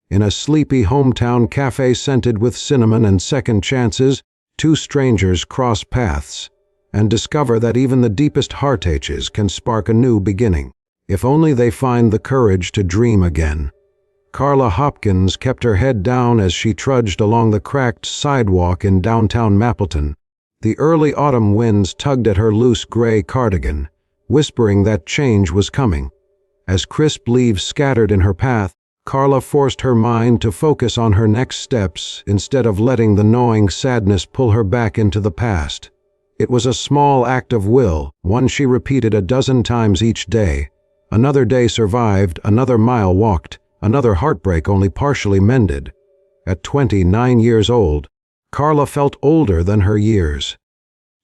In a sleepy hometown cafe scented with cinnamon and second chances, two strangers cross paths and discover that even the deepest heartaches can spark a new beginning, if only they find the courage to dream again. Carla Hopkins kept her head down as she trudged along the cracked sidewalk in downtown Mapleton. The early autumn winds tugged at her loose gray cardigan, whispering that change was coming. As crisp leaves scattered in her path, Carla forced her mind to focus on her next steps instead of letting the gnawing sadness pull her back into the past. It was a small act of will, one she repeated a dozen times each day. Another day survived, another mile walked, another heartbreak only partially mended. At 29 years old, Carla felt older than her years.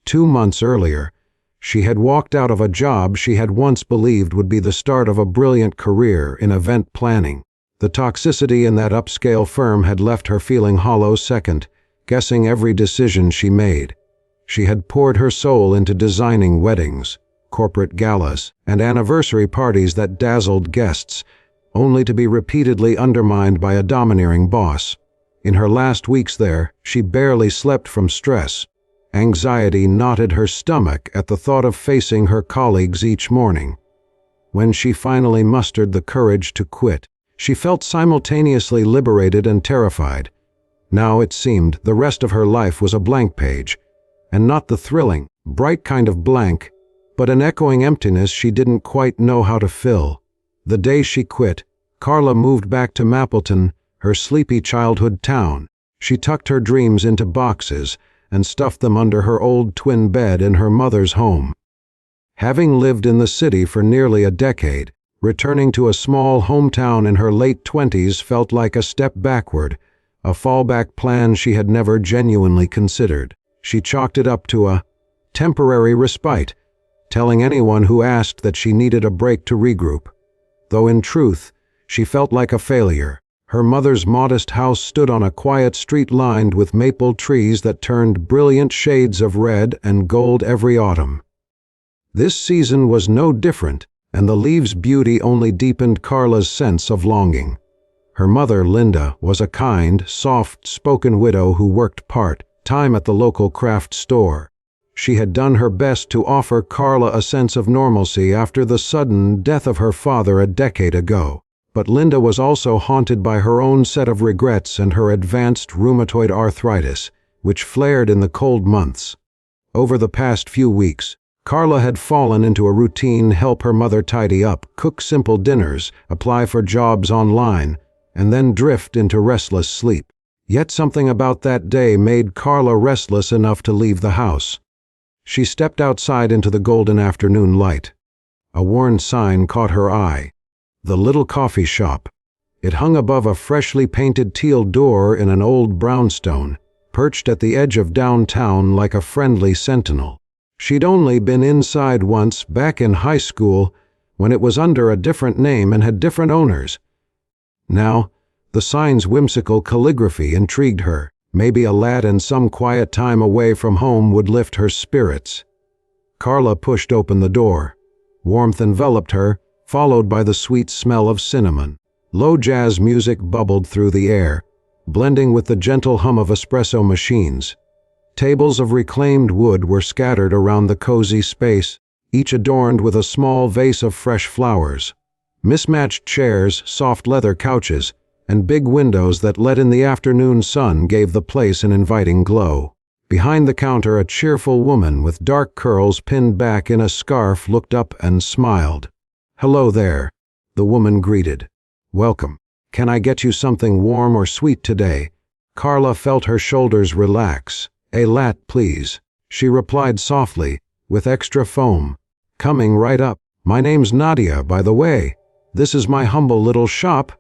2 months earlier, she had walked out of a job she had once believed would be the start of a brilliant career in event planning. The toxicity in that upscale firm had left her feeling hollow second, guessing every decision she made. She had poured her soul into designing weddings, corporate galas, and anniversary parties that dazzled guests, only to be repeatedly undermined by a domineering boss. In her last weeks there, she barely slept from stress. Anxiety knotted her stomach at the thought of facing her colleagues each morning. When she finally mustered the courage to quit, she felt simultaneously liberated and terrified. Now it seemed the rest of her life was a blank page, and not the thrilling, bright kind of blank, but an echoing emptiness she didn't quite know how to fill. The day she quit, Carla moved back to Mapleton, her sleepy childhood town. She tucked her dreams into boxes and stuffed them under her old twin bed in her mother's home. Having lived in the city for nearly a decade, returning to a small hometown in her late 20s felt like a step backward, a fallback plan she had never genuinely considered. She chalked it up to a temporary respite, telling anyone who asked that she needed a break to regroup. Though in truth, she felt like a failure. Her mother's modest house stood on a quiet street lined with maple trees that turned brilliant shades of red and gold every autumn. This season was no different, and the leaves' beauty only deepened Carla's sense of longing. Her mother, Linda, was a kind, soft-spoken widow who worked part-time at the local craft store. She had done her best to offer Carla a sense of normalcy after the sudden death of her father a decade ago. But Linda was also haunted by her own set of regrets and her advanced rheumatoid arthritis, which flared in the cold months. Over the past few weeks, Carla had fallen into a routine: help her mother tidy up, cook simple dinners, apply for jobs online, and then drift into restless sleep. Yet something about that day made Carla restless enough to leave the house. She stepped outside into the golden afternoon light. A worn sign caught her eye. The little coffee shop. It hung above a freshly painted teal door in an old brownstone, perched at the edge of downtown like a friendly sentinel. She'd only been inside once, back in high school, when it was under a different name and had different owners. Now, the sign's whimsical calligraphy intrigued her. Maybe a lad in some quiet time away from home would lift her spirits. Carla pushed open the door. Warmth enveloped her, followed by the sweet smell of cinnamon. Low jazz music bubbled through the air, blending with the gentle hum of espresso machines. Tables of reclaimed wood were scattered around the cozy space, each adorned with a small vase of fresh flowers. Mismatched chairs, soft leather couches, and big windows that let in the afternoon sun gave the place an inviting glow. Behind the counter, a cheerful woman with dark curls pinned back in a scarf looked up and smiled. "Hello there," the woman greeted. "Welcome. Can I get you something warm or sweet today?" Carla felt her shoulders relax. "A latte, please," she replied softly, with extra foam. "Coming right up. My name's Nadia, by the way. This is my humble little shop,"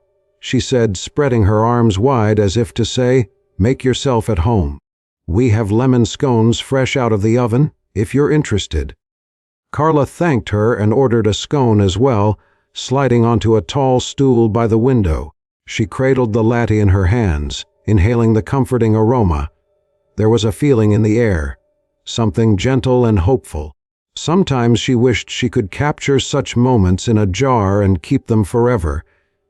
she said, spreading her arms wide as if to say, "Make yourself at home. We have lemon scones fresh out of the oven, if you're interested." Carla thanked her and ordered a scone as well, sliding onto a tall stool by the window. She cradled the latte in her hands, inhaling the comforting aroma. There was a feeling in the air, something gentle and hopeful. Sometimes she wished she could capture such moments in a jar and keep them forever,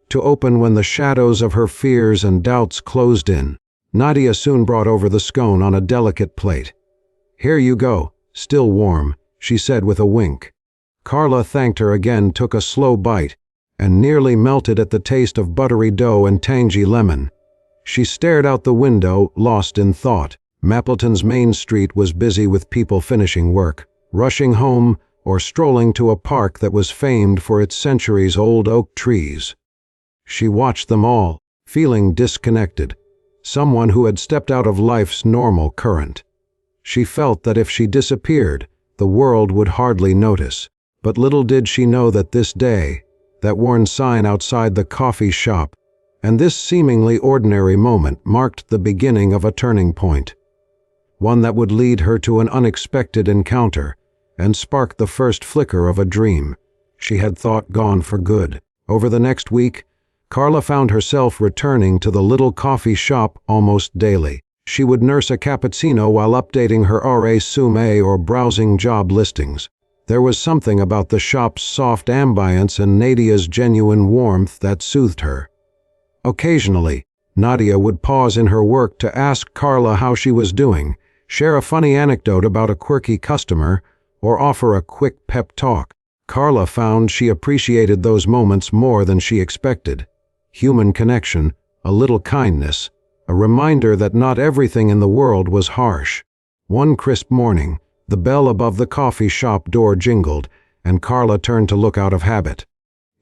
to open when the shadows of her fears and doubts closed in. Nadia soon brought over the scone on a delicate plate. "Here you go, still warm," she said with a wink. Carla thanked her again, took a slow bite, and nearly melted at the taste of buttery dough and tangy lemon. She stared out the window, lost in thought. Mapleton's main street was busy with people finishing work, rushing home, or strolling to a park that was famed for its centuries-old oak trees. She watched them all, feeling disconnected, someone who had stepped out of life's normal current. She felt that if she disappeared, the world would hardly notice. But little did she know that this day, that worn sign outside the coffee shop, and this seemingly ordinary moment marked the beginning of a turning point. One that would lead her to an unexpected encounter and spark the first flicker of a dream she had thought gone for good. Over the next week, Carla found herself returning to the little coffee shop almost daily. She would nurse a cappuccino while updating her resume or browsing job listings. There was something about the shop's soft ambience and Nadia's genuine warmth that soothed her. Occasionally, Nadia would pause in her work to ask Carla how she was doing, share a funny anecdote about a quirky customer, or offer a quick pep talk. Carla found she appreciated those moments more than she expected. Human connection, a little kindness, a reminder that not everything in the world was harsh. One crisp morning, the bell above the coffee shop door jingled, and Carla turned to look out of habit.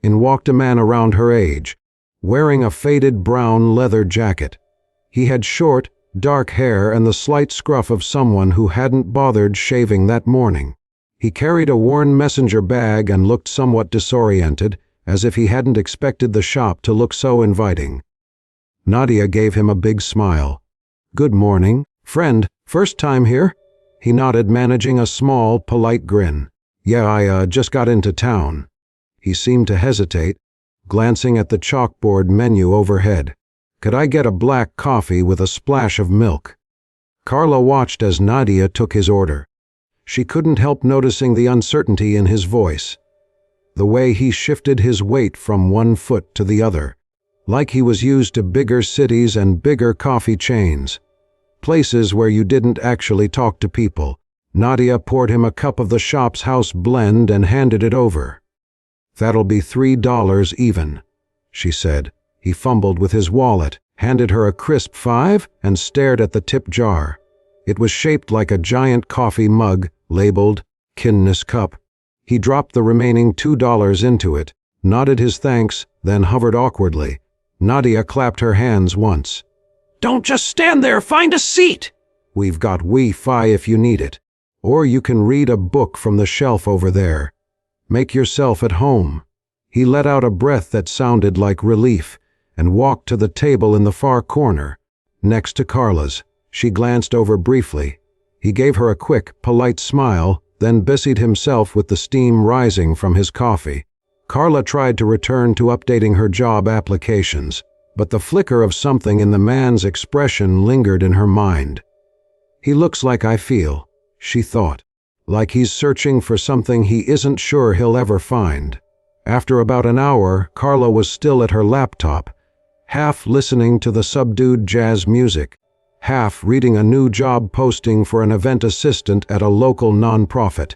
In walked a man around her age, wearing a faded brown leather jacket. He had short, dark hair and the slight scruff of someone who hadn't bothered shaving that morning. He carried a worn messenger bag and looked somewhat disoriented, as if he hadn't expected the shop to look so inviting. Nadia gave him a big smile. "Good morning, friend. First time here?" He nodded, managing a small, polite grin. "Yeah, I just got into town." He seemed to hesitate, glancing at the chalkboard menu overhead. "Could I get a black coffee with a splash of milk?" Carla watched as Nadia took his order. She couldn't help noticing the uncertainty in his voice, the way he shifted his weight from one foot to the other, like he was used to bigger cities and bigger coffee chains, places where you didn't actually talk to people. Nadia poured him a cup of the shop's house blend and handed it over. "That'll be $3 even," she said. He fumbled with his wallet, handed her a crisp $5, and stared at the tip jar. It was shaped like a giant coffee mug, labeled Kindness Cup. He dropped the remaining $2 into it, nodded his thanks, then hovered awkwardly. Nadia clapped her hands once. "Don't just stand there, find a seat! We've got Wi-Fi if you need it. Or you can read a book from the shelf over there. Make yourself at home." He let out a breath that sounded like relief and walked to the table in the far corner, next to Carla's. She glanced over briefly. He gave her a quick, polite smile, then busied himself with the steam rising from his coffee. Carla tried to return to updating her job applications, but the flicker of something in the man's expression lingered in her mind. "He looks like I feel," she thought, "like he's searching for something he isn't sure he'll ever find." After about an hour, Carla was still at her laptop, half listening to the subdued jazz music, half reading a new job posting for an event assistant at a local nonprofit.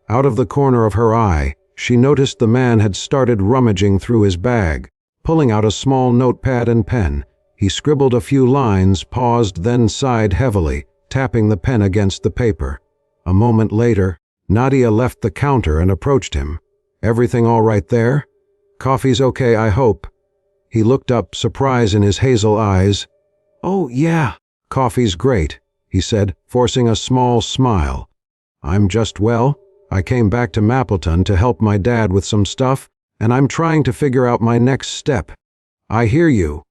Out of the corner of her eye, she noticed the man had started rummaging through his bag, pulling out a small notepad and pen. He scribbled a few lines, paused, then sighed heavily, tapping the pen against the paper. A moment later, Nadia left the counter and approached him. "Everything all right there? Coffee's okay, I hope." He looked up, surprise in his hazel eyes. "Oh, yeah. Coffee's great," he said, forcing a small smile. I came back to Mapleton to help my dad with some stuff, and I'm trying to figure out my next step." "I hear you,"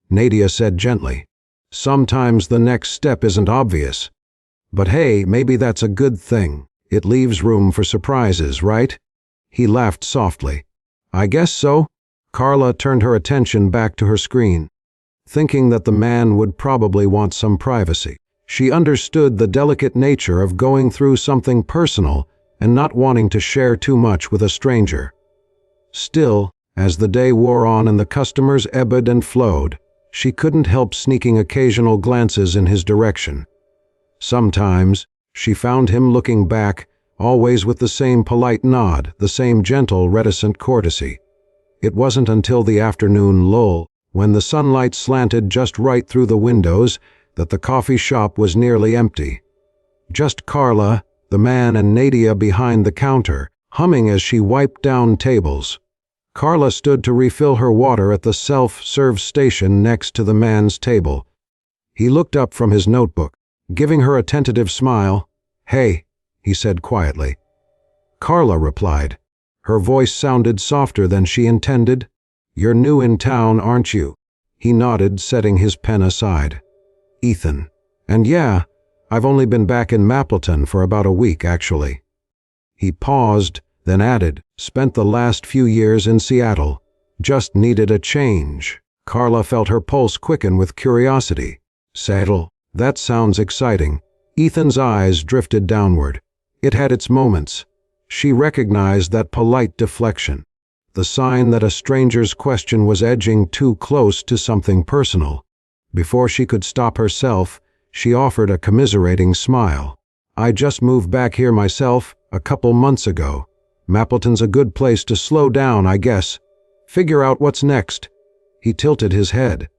Nadia said gently. "Sometimes the next step isn't obvious. But hey, maybe that's a good thing. It leaves room for surprises, right?" He laughed softly. "I guess so." Carla turned her attention back to her screen, thinking that the man would probably want some privacy. She understood the delicate nature of going through something personal and not wanting to share too much with a stranger. Still, As the day wore on and the customers ebbed and flowed, she couldn't help sneaking occasional glances in his direction. Sometimes she found him looking back, always with the same polite nod, the same gentle, reticent courtesy. It wasn't until the afternoon lull, when the sunlight slanted just right through the windows, that the coffee shop was nearly empty. Just Carla, the man, and Nadia behind the counter, humming as she wiped down tables. Carla stood to refill her water at the self-serve station next to the man's table. He looked up from his notebook, giving her a tentative smile. "Hey," he said quietly. Carla replied. Her voice sounded softer than she intended. "You're new in town, aren't you?" He nodded, setting his pen aside. "Ethan. And yeah, I've only been back in Mapleton for about a week, actually." He paused, then added, "Spent the last few years in Seattle. Just needed a change." Carla felt her pulse quicken with curiosity. "Seattle? That sounds exciting." Ethan's eyes drifted downward. It had its moments. She recognized that polite deflection, the sign that a stranger's question was edging too close to something personal. Before she could stop herself, she offered a commiserating smile. "I just moved back here myself, a couple months ago. Mapleton's a good place to slow down, I guess. Figure out what's next." He tilted his head.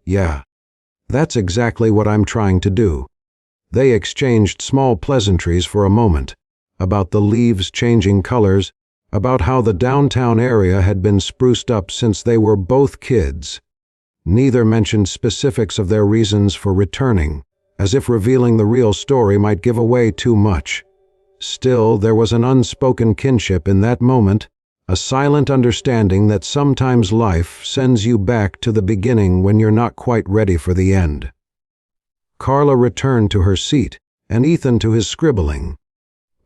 "Yeah, that's exactly what I'm trying to do." They exchanged small pleasantries for a moment, about the leaves changing colors, about how the downtown area had been spruced up since they were both kids. Neither mentioned specifics of their reasons for returning, as if revealing the real story might give away too much. Still, there was an unspoken kinship in that moment, a silent understanding that sometimes life sends you back to the beginning when you're not quite ready for the end. Carla returned to her seat, and Ethan to his scribbling.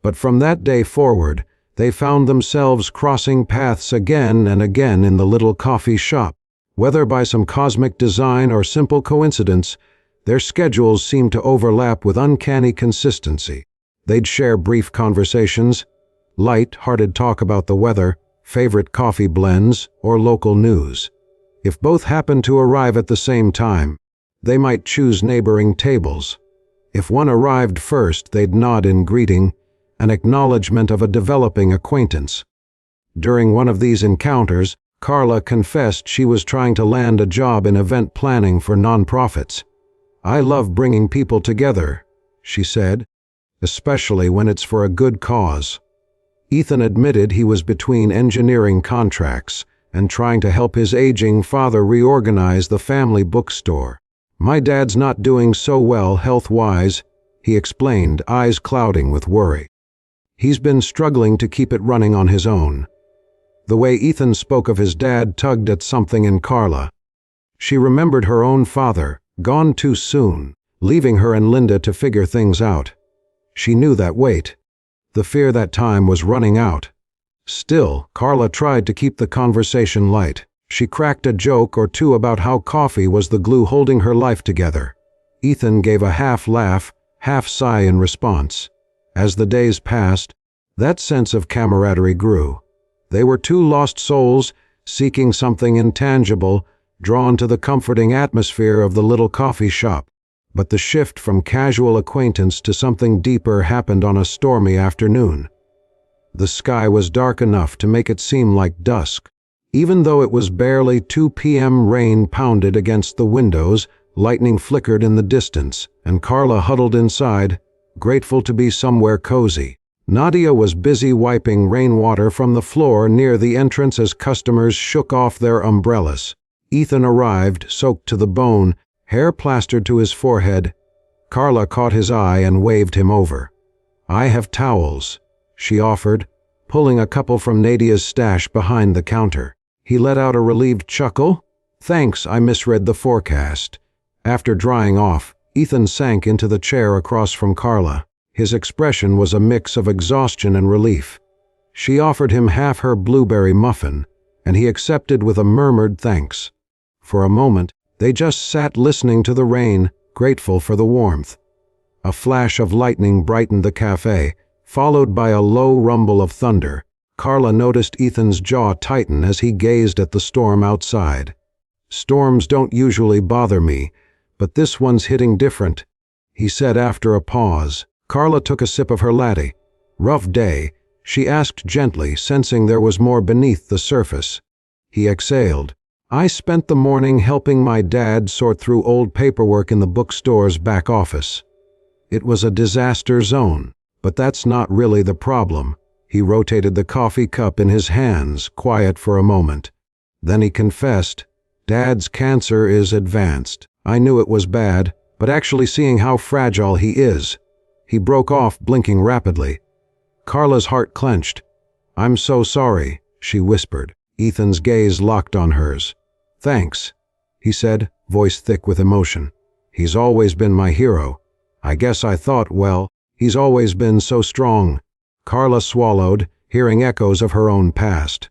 But from that day forward, they found themselves crossing paths again and again in the little coffee shop. Whether by some cosmic design or simple coincidence, their schedules seemed to overlap with uncanny consistency. They'd share brief conversations, light-hearted talk about the weather, favorite coffee blends, or local news. If both happened to arrive at the same time, they might choose neighboring tables. If one arrived first, they'd nod in greeting, an acknowledgement of a developing acquaintance. During one of these encounters, Carla confessed she was trying to land a job in event planning for nonprofits. "I love bringing people together," she said, "especially when it's for a good cause." Ethan admitted he was between engineering contracts and trying to help his aging father reorganize the family bookstore. "My dad's not doing so well health-wise," he explained, eyes clouding with worry. "He's been struggling to keep it running on his own." The way Ethan spoke of his dad tugged at something in Carla. She remembered her own father, gone too soon, leaving her and Linda to figure things out. She knew that weight, the fear that time was running out. Still, Carla tried to keep the conversation light. She cracked a joke or two about how coffee was the glue holding her life together. Ethan gave a half laugh, half sigh in response. As the days passed, that sense of camaraderie grew. They were two lost souls, seeking something intangible, drawn to the comforting atmosphere of the little coffee shop. But the shift from casual acquaintance to something deeper happened on a stormy afternoon. The sky was dark enough to make it seem like dusk. Even though it was barely 2 p.m., rain pounded against the windows, lightning flickered in the distance, and Carla huddled inside, grateful to be somewhere cozy. Nadia was busy wiping rainwater from the floor near the entrance as customers shook off their umbrellas. Ethan arrived, soaked to the bone, hair plastered to his forehead. Carla caught his eye and waved him over. "I have towels," she offered, pulling a couple from Nadia's stash behind the counter. He let out a relieved chuckle. "Thanks, I misread the forecast." After drying off, Ethan sank into the chair across from Carla. His expression was a mix of exhaustion and relief. She offered him half her blueberry muffin, and he accepted with a murmured thanks. For a moment, they just sat listening to the rain, grateful for the warmth. A flash of lightning brightened the café, followed by a low rumble of thunder. Carla noticed Ethan's jaw tighten as he gazed at the storm outside. "Storms don't usually bother me, but this one's hitting different," he said after a pause. Carla took a sip of her latte. "Rough day?" she asked gently, sensing there was more beneath the surface. He exhaled. "I spent the morning helping my dad sort through old paperwork in the bookstore's back office. It was a disaster zone, but that's not really the problem." He rotated the coffee cup in his hands, quiet for a moment. Then he confessed, "Dad's cancer is advanced. I knew it was bad, but actually seeing how fragile he is." He broke off, blinking rapidly. Carla's heart clenched. "I'm so sorry," she whispered. Ethan's gaze locked on hers. "Thanks," he said, voice thick with emotion. "He's always been my hero. I guess I thought, well, he's always been so strong." Carla swallowed, hearing echoes of her own past.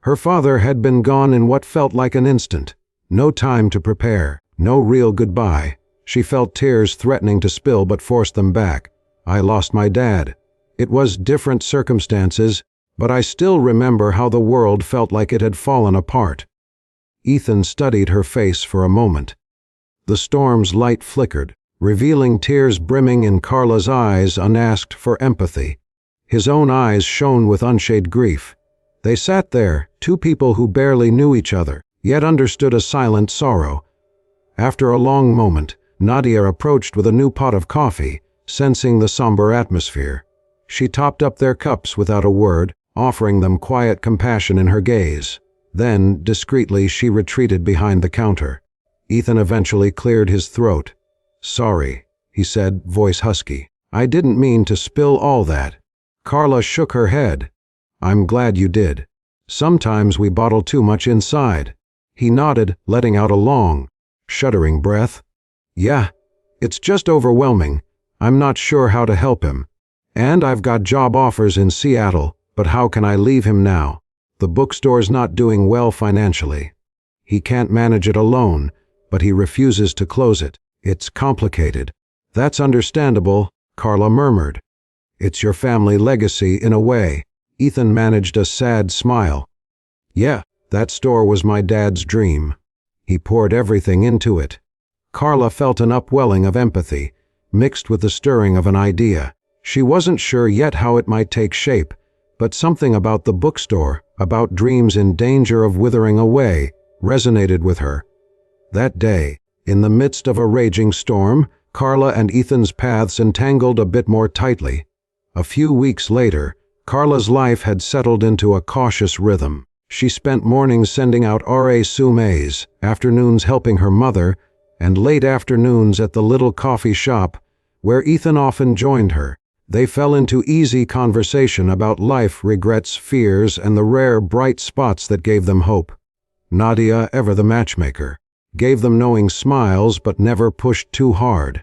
Her father had been gone in what felt like an instant. No time to prepare, no real goodbye. She felt tears threatening to spill but forced them back. "I lost my dad. It was different circumstances, but I still remember how the world felt like it had fallen apart." Ethan studied her face for a moment. The storm's light flickered, revealing tears brimming in Carla's eyes unasked for empathy. His own eyes shone with unshaded grief. They sat there, two people who barely knew each other, yet understood a silent sorrow. After a long moment, Nadia approached with a new pot of coffee, sensing the somber atmosphere. She topped up their cups without a word, offering them quiet compassion in her gaze. Then, discreetly, she retreated behind the counter. Ethan eventually cleared his throat. "Sorry," he said, voice husky. "I didn't mean to spill all that." Carla shook her head. "I'm glad you did. Sometimes we bottle too much inside." He nodded, letting out a long, shuddering breath. "Yeah, it's just overwhelming. I'm not sure how to help him. And I've got job offers in Seattle, but how can I leave him now? The bookstore's not doing well financially. He can't manage it alone, but he refuses to close it. It's complicated." "That's understandable," Carla murmured. "It's your family legacy in a way." Ethan managed a sad smile. "Yeah, that store was my dad's dream. He poured everything into it." Carla felt an upwelling of empathy, mixed with the stirring of an idea. She wasn't sure yet how it might take shape, but something about the bookstore, about dreams in danger of withering away, resonated with her. That day, in the midst of a raging storm, Carla and Ethan's paths entangled a bit more tightly. A few weeks later, Carla's life had settled into a cautious rhythm. She spent mornings sending out resumes, afternoons helping her mother, and late afternoons at the little coffee shop, where Ethan often joined her. They fell into easy conversation about life, regrets, fears, and the rare, bright spots that gave them hope. Nadia, ever the matchmaker, gave them knowing smiles but never pushed too hard.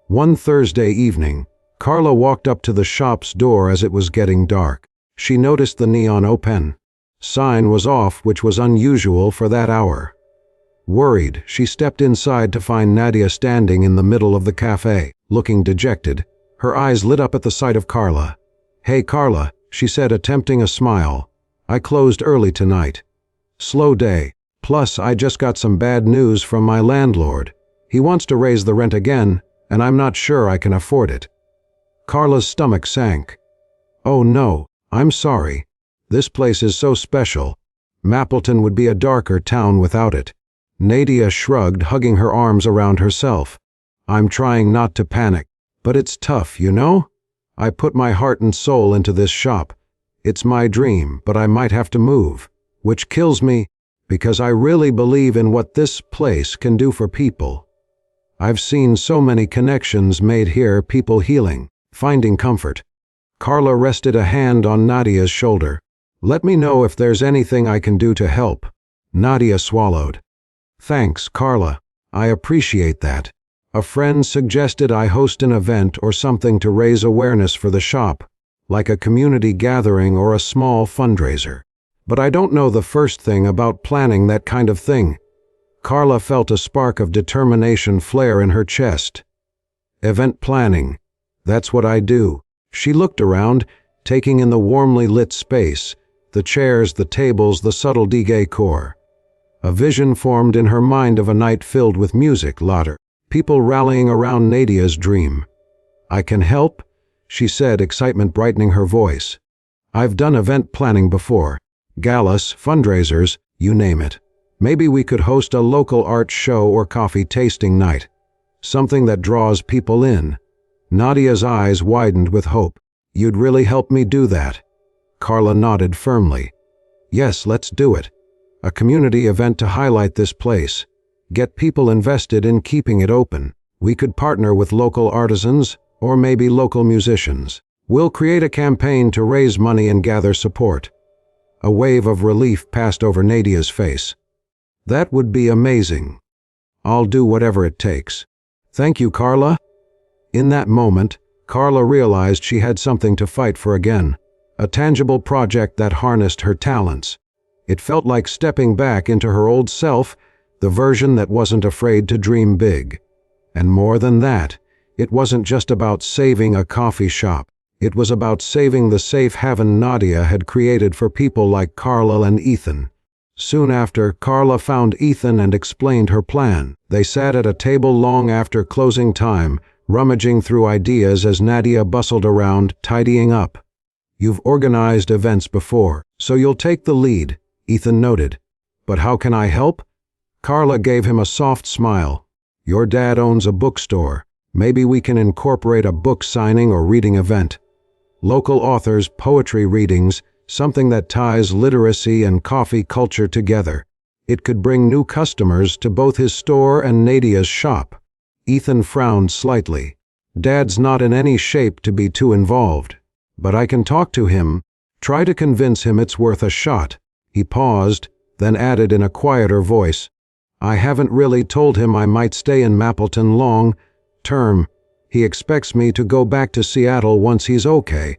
One Thursday evening, Carla walked up to the shop's door as it was getting dark. She noticed the neon open sign was off, which was unusual for that hour. Worried, she stepped inside to find Nadia standing in the middle of the cafe, looking dejected. Her eyes lit up at the sight of Carla. "Hey Carla," she said, attempting a smile. "I closed early tonight. Slow day. Plus, I just got some bad news from my landlord. He wants to raise the rent again, and I'm not sure I can afford it." Carla's stomach sank. "Oh no, I'm sorry. This place is so special. Mapleton would be a darker town without it." Nadia shrugged, hugging her arms around herself. "I'm trying not to panic, but it's tough, you know? I put my heart and soul into this shop. It's my dream, but I might have to move, which kills me because I really believe in what this place can do for people. I've seen so many connections made here, people healing, finding comfort." Carla rested a hand on Nadia's shoulder. "Let me know if there's anything I can do to help." Nadia swallowed. "Thanks, Carla. I appreciate that. A friend suggested I host an event or something to raise awareness for the shop, like a community gathering or a small fundraiser. But I don't know the first thing about planning that kind of thing." Carla felt a spark of determination flare in her chest. "Event planning. That's what I do." She looked around, taking in the warmly lit space, The chairs, the tables, the subtle decor. A vision formed in her mind of a night filled with music, laughter, people rallying around Nadia's dream. "I can help," she said, excitement brightening her voice. "I've done event planning before. Galas, fundraisers, you name it. Maybe we could host a local art show or coffee tasting night. Something that draws people in." Nadia's eyes widened with hope. "You'd really help me do that?" Carla nodded firmly. "Yes, let's do it. A community event to highlight this place. Get people invested in keeping it open. We could partner with local artisans, or maybe local musicians. We'll create a campaign to raise money and gather support." A wave of relief passed over Nadia's face. "That would be amazing. I'll do whatever it takes. Thank you, Carla." In that moment, Carla realized she had something to fight for again, a tangible project that harnessed her talents. It felt like stepping back into her old self, the version that wasn't afraid to dream big. And more than that, it wasn't just about saving a coffee shop. It was about saving the safe haven Nadia had created for people like Carla and Ethan. Soon after, Carla found Ethan and explained her plan. They sat at a table long after closing time, rummaging through ideas as Nadia bustled around, tidying up. "You've organized events before, so you'll take the lead," Ethan noted. "But how can I help?" Carla gave him a soft smile. "Your dad owns a bookstore. Maybe we can incorporate a book signing or reading event. Local authors, poetry readings, something that ties literacy and coffee culture together. It could bring new customers to both his store and Nadia's shop." Ethan frowned slightly. "Dad's not in any shape to be too involved. But I can talk to him, try to convince him it's worth a shot." He paused, then added in a quieter voice, "I haven't really told him I might stay in Mapleton long term. He expects me to go back to Seattle once he's okay."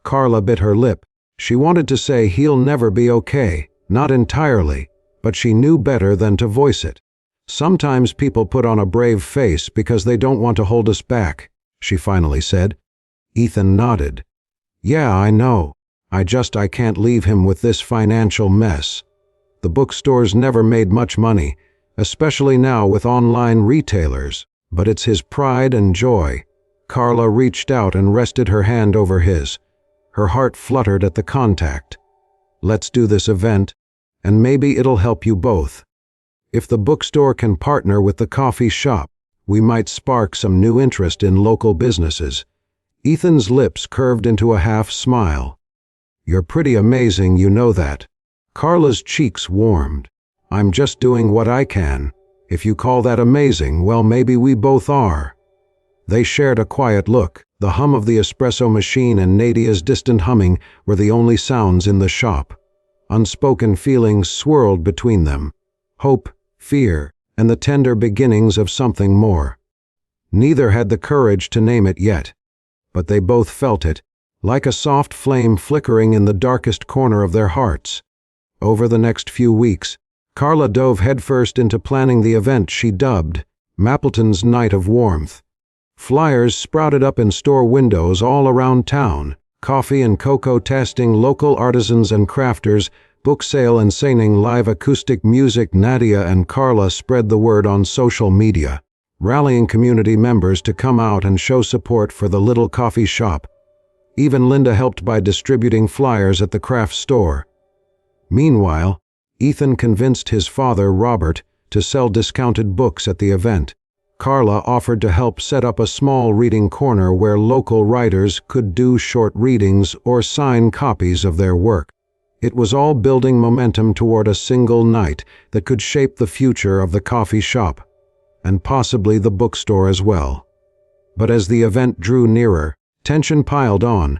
Carla bit her lip. She wanted to say he'll never be okay, not entirely, but she knew better than to voice it. "Sometimes people put on a brave face because they don't want to hold us back," she finally said. Ethan nodded. "Yeah, I know. I can't leave him with this financial mess. The bookstore's never made much money, especially now with online retailers, but it's his pride and joy." Carla reached out and rested her hand over his. Her heart fluttered at the contact. "Let's do this event, and maybe it'll help you both. If the bookstore can partner with the coffee shop, we might spark some new interest in local businesses." Ethan's lips curved into a half smile. "You're pretty amazing, you know that." Carla's cheeks warmed. "I'm just doing what I can. If you call that amazing, well, maybe we both are." They shared a quiet look. The hum of the espresso machine and Nadia's distant humming were the only sounds in the shop. Unspoken feelings swirled between them. Hope, fear, and the tender beginnings of something more. Neither had the courage to name it yet, but they both felt it, like a soft flame flickering in the darkest corner of their hearts. Over the next few weeks, Carla dove headfirst into planning the event she dubbed Mapleton's Night of Warmth. Flyers sprouted up in store windows all around town, coffee and cocoa testing, local artisans and crafters, book sale and singing live acoustic music. Nadia and Carla spread the word on social media, rallying community members to come out and show support for the little coffee shop. Even Linda helped by distributing flyers at the craft store. Meanwhile, Ethan convinced his father, Robert, to sell discounted books at the event. Carla offered to help set up a small reading corner where local writers could do short readings or sign copies of their work. It was all building momentum toward a single night that could shape the future of the coffee shop, and possibly the bookstore as well. But as the event drew nearer, tension piled on.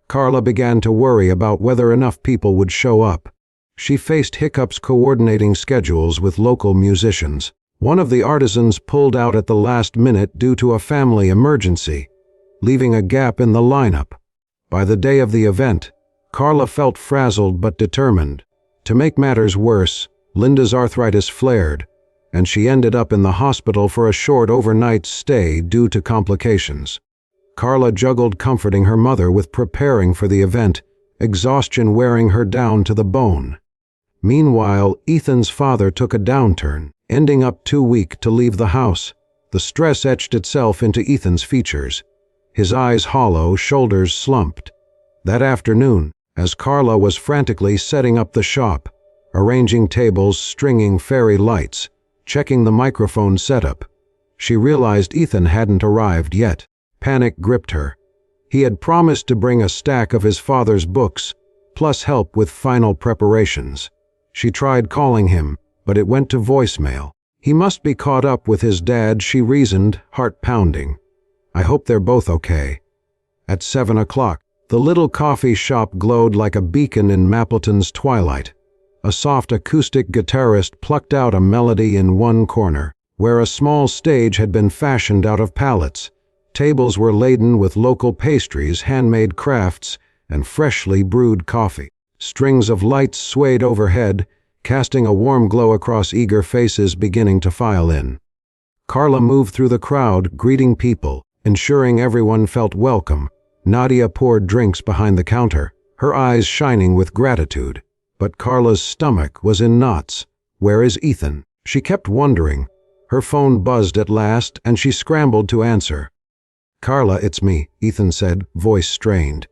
Carla began to worry about whether enough people would show up. She faced hiccups coordinating schedules with local musicians. One of the artisans pulled out at the last minute due to a family emergency, leaving a gap in the lineup. By the day of the event, Carla felt frazzled but determined. To make matters worse, Linda's arthritis flared, and she ended up in the hospital for a short overnight stay due to complications. Carla juggled comforting her mother with preparing for the event exhaustion wearing her down to the bone. Meanwhile, Ethan's father took a downturn, ending up too weak to leave the house. The stress etched itself into Ethan's features. His eyes hollow, shoulders slumped. That afternoon, as Carla was frantically setting up the shop, arranging tables, stringing fairy lights, checking the microphone setup, she realized Ethan hadn't arrived yet. Panic gripped her. He had promised to bring a stack of his father's books, plus help with final preparations. She tried calling him, but it went to voicemail. He must be caught up with his dad, she reasoned, heart pounding. I hope they're both okay. At 7 o'clock, the little coffee shop glowed like a beacon in Mapleton's twilight. A soft acoustic guitarist plucked out a melody in one corner, where a small stage had been fashioned out of pallets. Tables were laden with local pastries, handmade crafts, and freshly brewed coffee. Strings of lights swayed overhead, casting a warm glow across eager faces beginning to file in. Carla moved through the crowd, greeting people, ensuring everyone felt welcome. Nadia poured drinks behind the counter, her eyes shining with gratitude. But Carla's stomach was in knots. Where is Ethan? She kept wondering. Her phone buzzed at last, and she scrambled to answer. Carla, it's me, Ethan said, voice strained.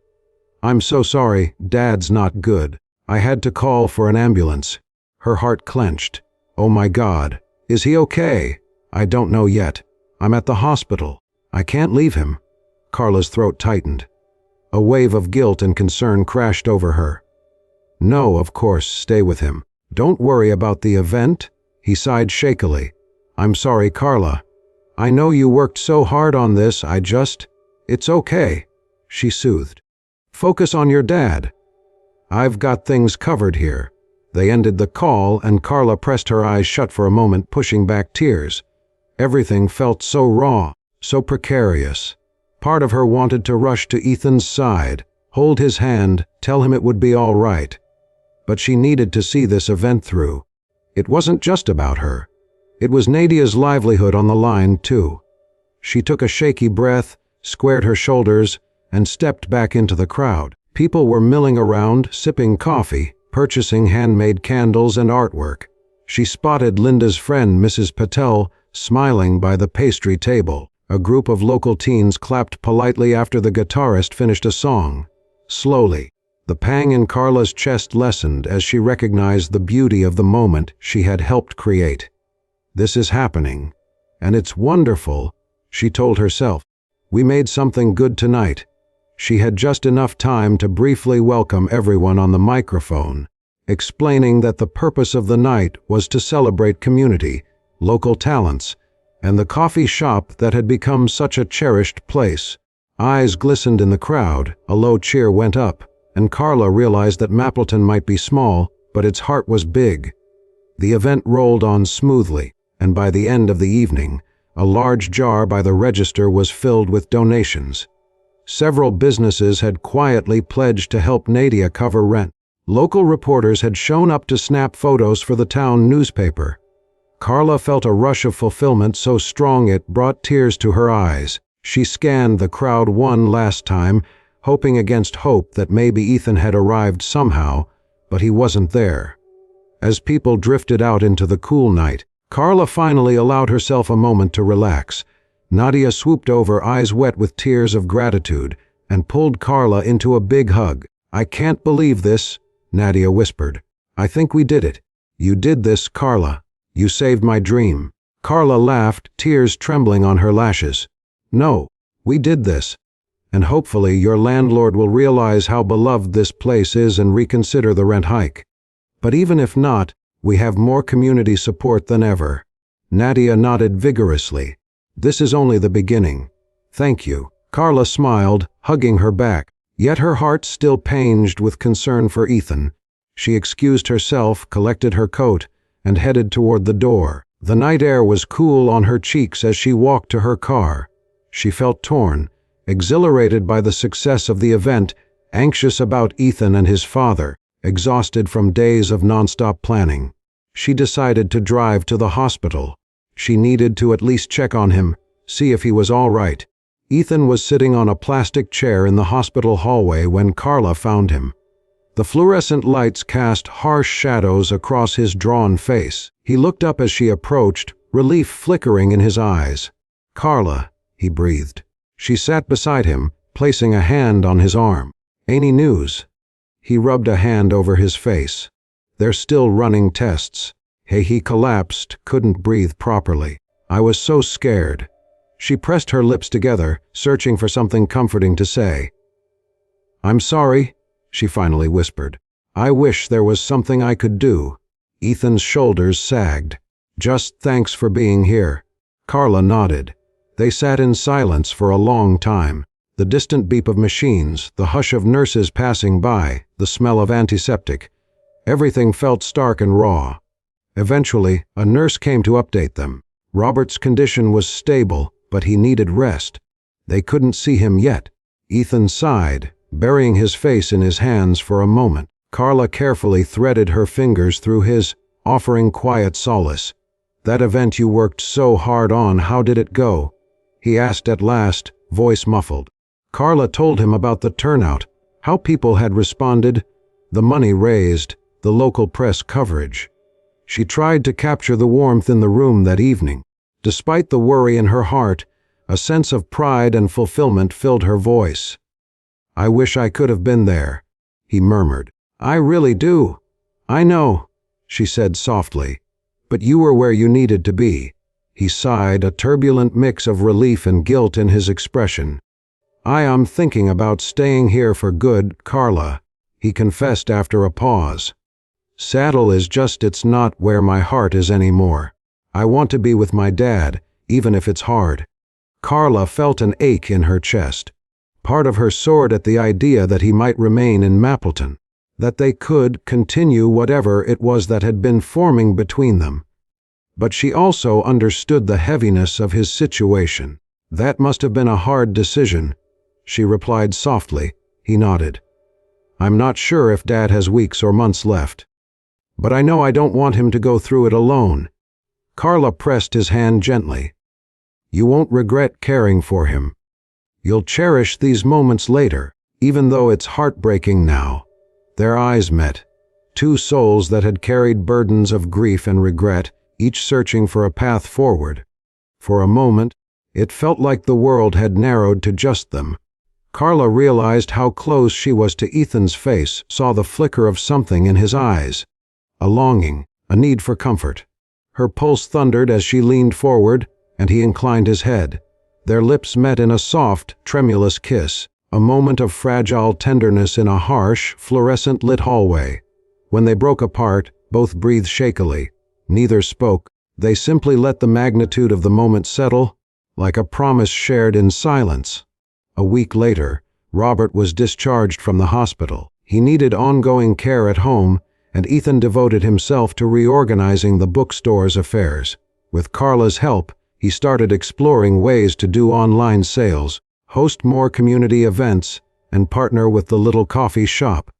I'm so sorry, Dad's not good. I had to call for an ambulance. Her heart clenched. Oh my God, is he okay? I don't know yet. I'm at the hospital. I can't leave him. Carla's throat tightened. A wave of guilt and concern crashed over her. No, of course, stay with him. Don't worry about the event. He sighed shakily. I'm sorry, Carla. I know you worked so hard on this, It's okay, she soothed. Focus on your dad. I've got things covered here. They ended the call, and Carla pressed her eyes shut for a moment, pushing back tears. Everything felt so raw, so precarious. Part of her wanted to rush to Ethan's side, hold his hand, tell him it would be all right. But she needed to see this event through. It wasn't just about her. It was Nadia's livelihood on the line, too. She took a shaky breath, squared her shoulders, and stepped back into the crowd. People were milling around, sipping coffee, purchasing handmade candles and artwork. She spotted Linda's friend, Mrs. Patel, smiling by the pastry table. A group of local teens clapped politely after the guitarist finished a song. Slowly, the pang in Carla's chest lessened as she recognized the beauty of the moment she had helped create. This is happening, and it's wonderful, she told herself. We made something good tonight. She had just enough time to briefly welcome everyone on the microphone, explaining that the purpose of the night was to celebrate community, local talents, and the coffee shop that had become such a cherished place. Eyes glistened in the crowd, a low cheer went up, and Carla realized that Mapleton might be small, but its heart was big. The event rolled on smoothly, and by the end of the evening, a large jar by the register was filled with donations. Several businesses had quietly pledged to help Nadia cover rent. Local reporters had shown up to snap photos for the town newspaper. Carla felt a rush of fulfillment so strong it brought tears to her eyes. She scanned the crowd one last time, hoping against hope that maybe Ethan had arrived somehow, but he wasn't there. As people drifted out into the cool night, Carla finally allowed herself a moment to relax. Nadia swooped over, eyes wet with tears of gratitude, and pulled Carla into a big hug. I can't believe this, Nadia whispered. I think we did it. You did this, Carla. You saved my dream. Carla laughed, tears trembling on her lashes. No, we did this. And hopefully your landlord will realize how beloved this place is and reconsider the rent hike. But even if not, we have more community support than ever. Nadia nodded vigorously. This is only the beginning. Thank you. Carla smiled, hugging her back, yet her heart still pained with concern for Ethan. She excused herself, collected her coat, and headed toward the door. The night air was cool on her cheeks as she walked to her car. She felt torn, exhilarated by the success of the event, anxious about Ethan and his father, exhausted from days of nonstop planning. She decided to drive to the hospital. She needed to at least check on him, see if he was all right. Ethan was sitting on a plastic chair in the hospital hallway when Carla found him. The fluorescent lights cast harsh shadows across his drawn face. He looked up as she approached, relief flickering in his eyes. "Carla," he breathed. She sat beside him, placing a hand on his arm. "Any news?" He rubbed a hand over his face. "They're still running tests." He collapsed, couldn't breathe properly. "I was so scared." She pressed her lips together, searching for something comforting to say. "I'm sorry," she finally whispered. "I wish there was something I could do." Ethan's shoulders sagged. "Just thanks for being here." Carla nodded. They sat in silence for a long time. The distant beep of machines, the hush of nurses passing by, the smell of antiseptic. Everything felt stark and raw. Eventually, a nurse came to update them. Robert's condition was stable, but he needed rest. They couldn't see him yet. Ethan sighed, burying his face in his hands for a moment. Carla carefully threaded her fingers through his, offering quiet solace. "That event you worked so hard on, how did it go?" he asked at last, voice muffled. Carla told him about the turnout, how people had responded, the money raised, the local press coverage. She tried to capture the warmth in the room that evening. Despite the worry in her heart, a sense of pride and fulfillment filled her voice. "I wish I could have been there," he murmured. "I really do." "I know," she said softly, "but you were where you needed to be." He sighed, a turbulent mix of relief and guilt in his expression. "I am thinking about staying here for good, Carla," he confessed after a pause. "Saddle is just it's not where my heart is anymore. I want to be with my dad, even if it's hard." Carla felt an ache in her chest. Part of her soared at the idea that he might remain in Mapleton, that they could continue whatever it was that had been forming between them. But she also understood the heaviness of his situation. "That must have been a hard decision," she replied softly. He nodded. "I'm not sure if Dad has weeks or months left. But I know I don't want him to go through it alone." Carla pressed his hand gently. "You won't regret caring for him. You'll cherish these moments later, even though it's heartbreaking now." Their eyes met. Two souls that had carried burdens of grief and regret, each searching for a path forward. For a moment, it felt like the world had narrowed to just them. Carla realized how close she was to Ethan's face, saw the flicker of something in his eyes. A longing, a need for comfort. Her pulse thundered as she leaned forward, and he inclined his head. Their lips met in a soft, tremulous kiss, a moment of fragile tenderness in a harsh, fluorescent-lit hallway. When they broke apart, both breathed shakily. Neither spoke. They simply let the magnitude of the moment settle, like a promise shared in silence. A week later, Robert was discharged from the hospital. He needed ongoing care at home, and Ethan devoted himself to reorganizing the bookstore's affairs. With Carla's help, he started exploring ways to do online sales, host more community events, and partner with the little coffee shop.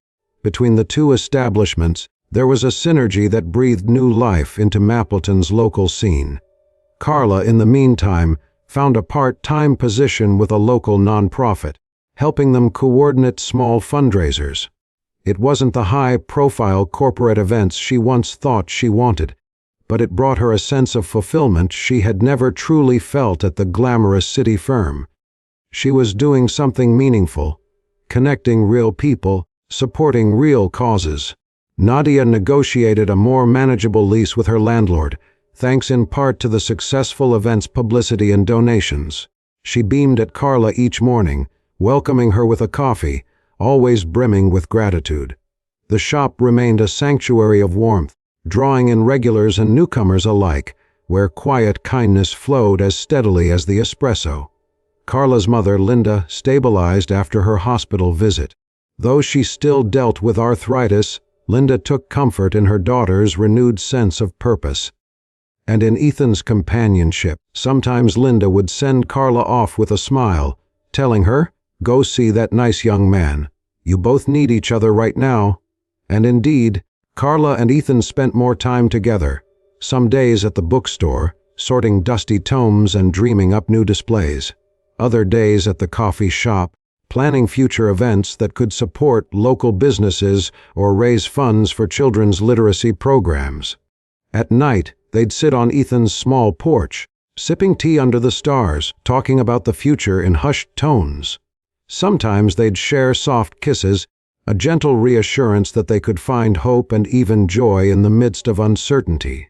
Between the two establishments, there was a synergy that breathed new life into Mapleton's local scene. Carla, in the meantime, found a part-time position with a local nonprofit, helping them coordinate small fundraisers. It wasn't the high-profile corporate events she once thought she wanted, but it brought her a sense of fulfillment she had never truly felt at the glamorous city firm. She was doing something meaningful, connecting real people, supporting real causes. Nadia negotiated a more manageable lease with her landlord, thanks in part to the successful event's publicity and donations. She beamed at Carla each morning, welcoming her with a coffee, always brimming with gratitude. The shop remained a sanctuary of warmth, drawing in regulars and newcomers alike, where quiet kindness flowed as steadily as the espresso. Carla's mother, Linda, stabilized after her hospital visit. Though she still dealt with arthritis, Linda took comfort in her daughter's renewed sense of purpose. And in Ethan's companionship, sometimes Linda would send Carla off with a smile, telling her, "Go see that nice young man. You both need each other right now." And indeed, Carla and Ethan spent more time together, some days at the bookstore, sorting dusty tomes and dreaming up new displays. Other days at the coffee shop, planning future events that could support local businesses or raise funds for children's literacy programs. At night, they'd sit on Ethan's small porch, sipping tea under the stars, talking about the future in hushed tones. Sometimes they'd share soft kisses, a gentle reassurance that they could find hope and even joy in the midst of uncertainty.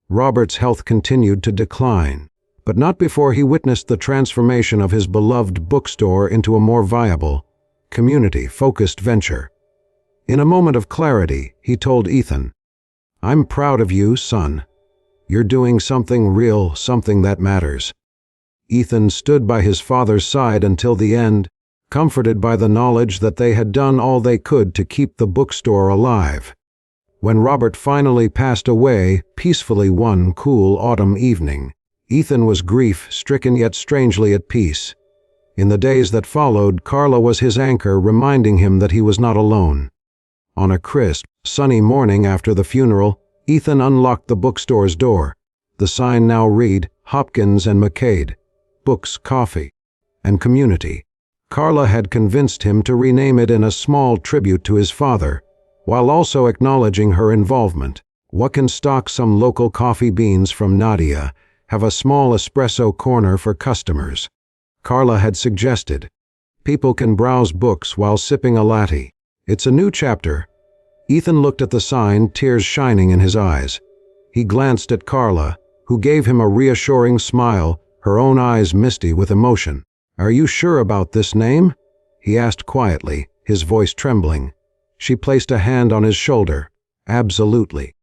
Robert's health continued to decline, but not before he witnessed the transformation of his beloved bookstore into a more viable, community-focused venture. In a moment of clarity, he told Ethan, "I'm proud of you, son. You're doing something real, something that matters." Ethan stood by his father's side until the end, comforted by the knowledge that they had done all they could to keep the bookstore alive. When Robert finally passed away peacefully one cool autumn evening, Ethan was grief-stricken yet strangely at peace. In the days that followed, Carla was his anchor, reminding him that he was not alone. On a crisp, sunny morning after the funeral, Ethan unlocked the bookstore's door. The sign now read, "Hopkins and McCade, Books, Coffee, and Community." Carla had convinced him to rename it in a small tribute to his father, while also acknowledging her involvement. "What can stock some local coffee beans from Nadia, have a small espresso corner for customers," Carla had suggested. "People can browse books while sipping a latte. It's a new chapter." Ethan looked at the sign, tears shining in his eyes. He glanced at Carla, who gave him a reassuring smile, her own eyes misty with emotion. "Are you sure about this name?" he asked quietly, his voice trembling. She placed a hand on his shoulder. "Absolutely.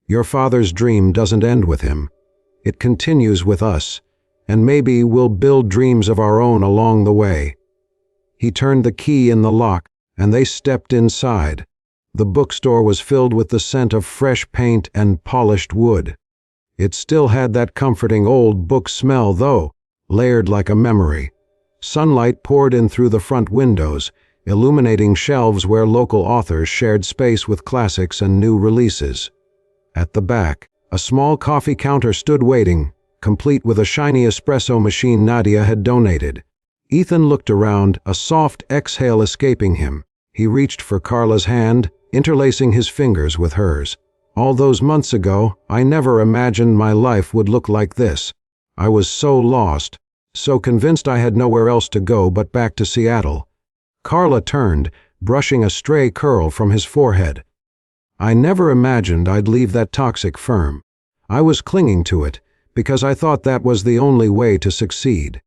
Your father's dream doesn't end with him. It continues with us, and maybe we'll build dreams of our own along the way." He turned the key in the lock, and they stepped inside. The bookstore was filled with the scent of fresh paint and polished wood. It still had that comforting old book smell, though, layered like a memory. Sunlight poured in through the front windows, illuminating shelves where local authors shared space with classics and new releases. At the back, a small coffee counter stood waiting, complete with a shiny espresso machine Nadia had donated. Ethan looked around, a soft exhale escaping him. He reached for Carla's hand, interlacing his fingers with hers. "All those months ago, I never imagined my life would look like this. I was so lost, so convinced I had nowhere else to go but back to Seattle." Carla turned, brushing a stray curl from his forehead. "I never imagined I'd leave that toxic firm. I was clinging to it, because I thought that was the only way to succeed.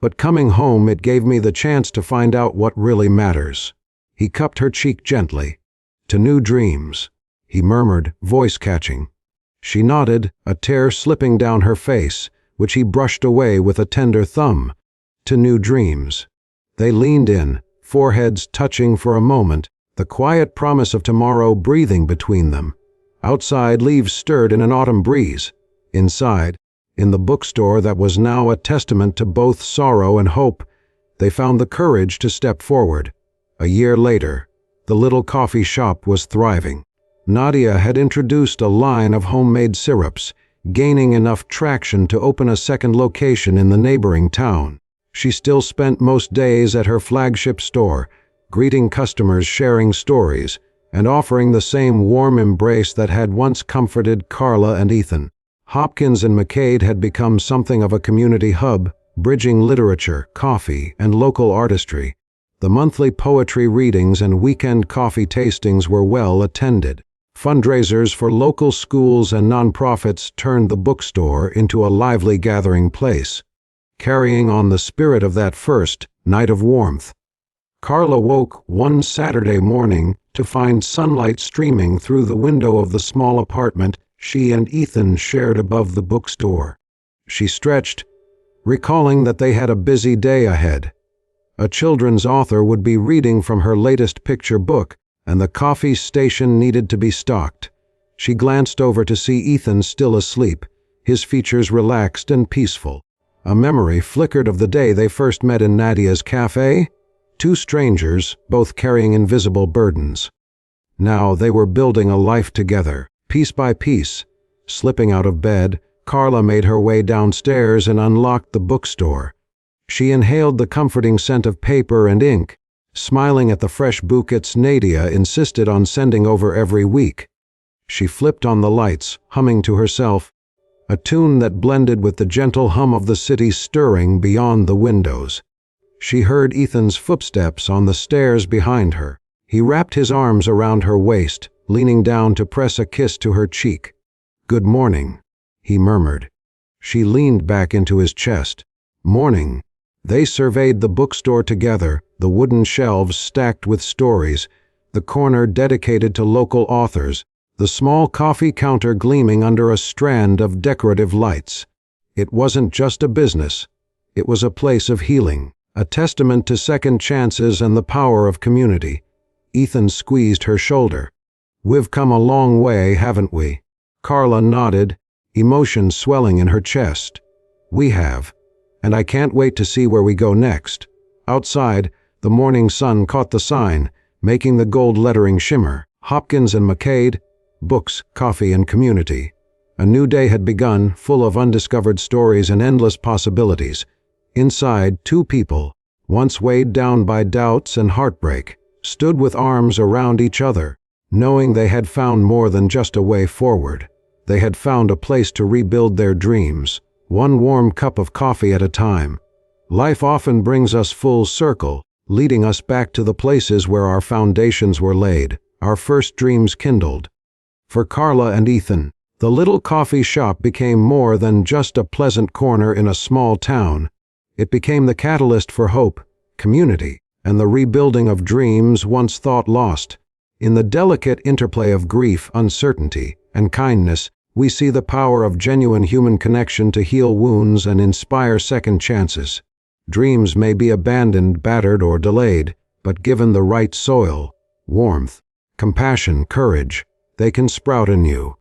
But coming home, it gave me the chance to find out what really matters." He cupped her cheek gently. "To new dreams," he murmured, voice catching. She nodded, a tear slipping down her face, which he brushed away with a tender thumb. "To new dreams." They leaned in, foreheads touching for a moment, the quiet promise of tomorrow breathing between them. Outside, leaves stirred in an autumn breeze. Inside, in the bookstore that was now a testament to both sorrow and hope, they found the courage to step forward. A year later, the little coffee shop was thriving. Nadia had introduced a line of homemade syrups, gaining enough traction to open a second location in the neighboring town. She still spent most days at her flagship store, greeting customers, sharing stories, and offering the same warm embrace that had once comforted Carla and Ethan. Hopkins and McCade had become something of a community hub, bridging literature, coffee, and local artistry. The monthly poetry readings and weekend coffee tastings were well attended. Fundraisers for local schools and nonprofits turned the bookstore into a lively gathering place, carrying on the spirit of that first night of warmth. Carla woke one Saturday morning to find sunlight streaming through the window of the small apartment she and Ethan shared above the bookstore. She stretched, recalling that they had a busy day ahead. A children's author would be reading from her latest picture book, and the coffee station needed to be stocked. She glanced over to see Ethan still asleep, his features relaxed and peaceful. A memory flickered of the day they first met in Nadia's café, two strangers, both carrying invisible burdens. Now they were building a life together, piece by piece. Slipping out of bed, Carla made her way downstairs and unlocked the bookstore. She inhaled the comforting scent of paper and ink, smiling at the fresh bouquets Nadia insisted on sending over every week. She flipped on the lights, humming to herself, a tune that blended with the gentle hum of the city stirring beyond the windows. She heard Ethan's footsteps on the stairs behind her. He wrapped his arms around her waist, leaning down to press a kiss to her cheek. "Good morning," he murmured. She leaned back into his chest. "Morning." They surveyed the bookstore together, the wooden shelves stacked with stories, the corner dedicated to local authors, the small coffee counter gleaming under a strand of decorative lights. It wasn't just a business. It was a place of healing, a testament to second chances and the power of community. Ethan squeezed her shoulder. "We've come a long way, haven't we?" Carla nodded, emotion swelling in her chest. "We have, and I can't wait to see where we go next." Outside, the morning sun caught the sign, making the gold lettering shimmer. Hopkins and McCade, books, coffee, and community. A new day had begun, full of undiscovered stories and endless possibilities. Inside, two people, once weighed down by doubts and heartbreak, stood with arms around each other, knowing they had found more than just a way forward. They had found a place to rebuild their dreams, one warm cup of coffee at a time. Life often brings us full circle, leading us back to the places where our foundations were laid, our first dreams kindled. For Carla and Ethan, the little coffee shop became more than just a pleasant corner in a small town. It became the catalyst for hope, community, and the rebuilding of dreams once thought lost. In the delicate interplay of grief, uncertainty, and kindness, we see the power of genuine human connection to heal wounds and inspire second chances. Dreams may be abandoned, battered, or delayed, but given the right soil, warmth, compassion, courage, they can sprout anew.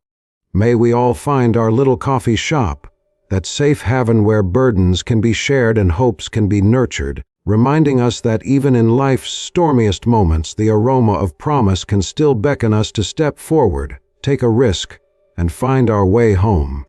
May we all find our little coffee shop, that safe haven where burdens can be shared and hopes can be nurtured, reminding us that even in life's stormiest moments, the aroma of promise can still beckon us to step forward, take a risk, and find our way home.